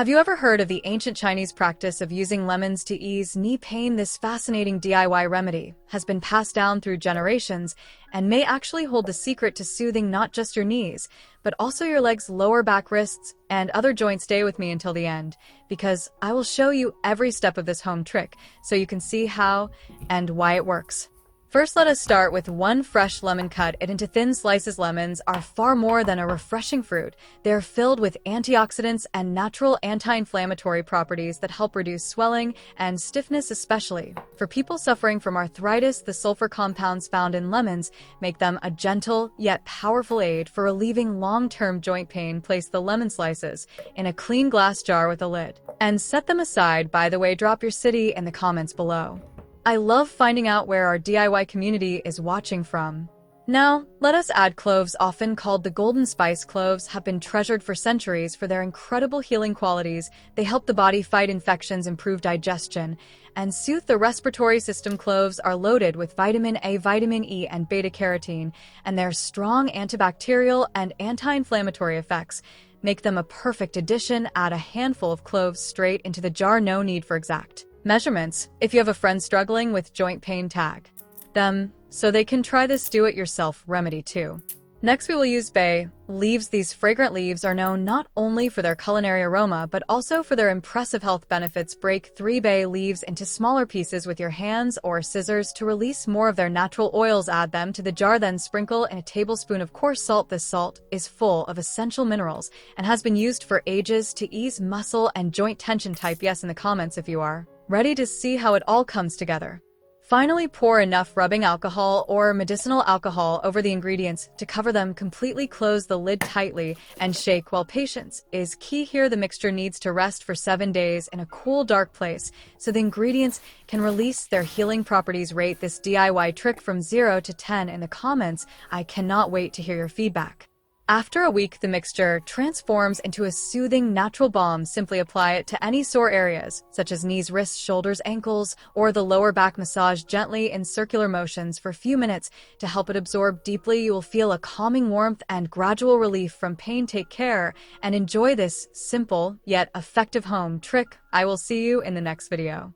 Have you ever heard of the ancient Chinese practice of using lemons to ease knee pain? This fascinating DIY remedy has been passed down through generations and may actually hold the secret to soothing not just your knees, but also your legs, lower back, wrists, and other joints. Stay with me until the end, because I will show you every step of this home trick so you can see how and why it works. First, let us start with one fresh lemon. Cut it into thin slices. Lemons are far more than a refreshing fruit. They're filled with antioxidants and natural anti-inflammatory properties that help reduce swelling and stiffness, especially for people suffering from arthritis. The sulfur compounds found in lemons make them a gentle yet powerful aid for relieving long-term joint pain. Place the lemon slices in a clean glass jar with a lid and set them aside. By the way, drop your city in the comments below. I love finding out where our DIY community is watching from. Now, let us add cloves. Often called the golden spice, cloves have been treasured for centuries for their incredible healing qualities. They help the body fight infections, improve digestion, and soothe the respiratory system. Cloves are loaded with vitamin A, vitamin E, and beta-carotene, and their strong antibacterial and anti-inflammatory effects make them a perfect addition. Add a handful of cloves straight into the jar. No need for exact measurements. If you have a friend struggling with joint pain, tag them so they can try this do-it-yourself remedy too. Next, we will use bay leaves. These fragrant leaves are known not only for their culinary aroma, but also for their impressive health benefits. Break 3 bay leaves into smaller pieces with your hands or scissors to release more of their natural oils. Add them to the jar, then sprinkle in a tablespoon of coarse salt. This salt is full of essential minerals and has been used for ages to ease muscle and joint tension. Type yes in the comments if you are ready to see how it all comes together. Finally, pour enough rubbing alcohol or medicinal alcohol over the ingredients to cover them completely. Close the lid tightly and shake well. Patience is key here. The mixture needs to rest for 7 days in a cool, dark place so the ingredients can release their healing properties. Rate this DIY trick from 0 to 10 in the comments. I cannot wait to hear your feedback. After a week, the mixture transforms into a soothing natural balm. Simply apply it to any sore areas, such as knees, wrists, shoulders, ankles, or the lower back. Massage gently in circular motions for a few minutes to help it absorb deeply. You will feel a calming warmth and gradual relief from pain. Take care and enjoy this simple yet effective home trick. I will see you in the next video.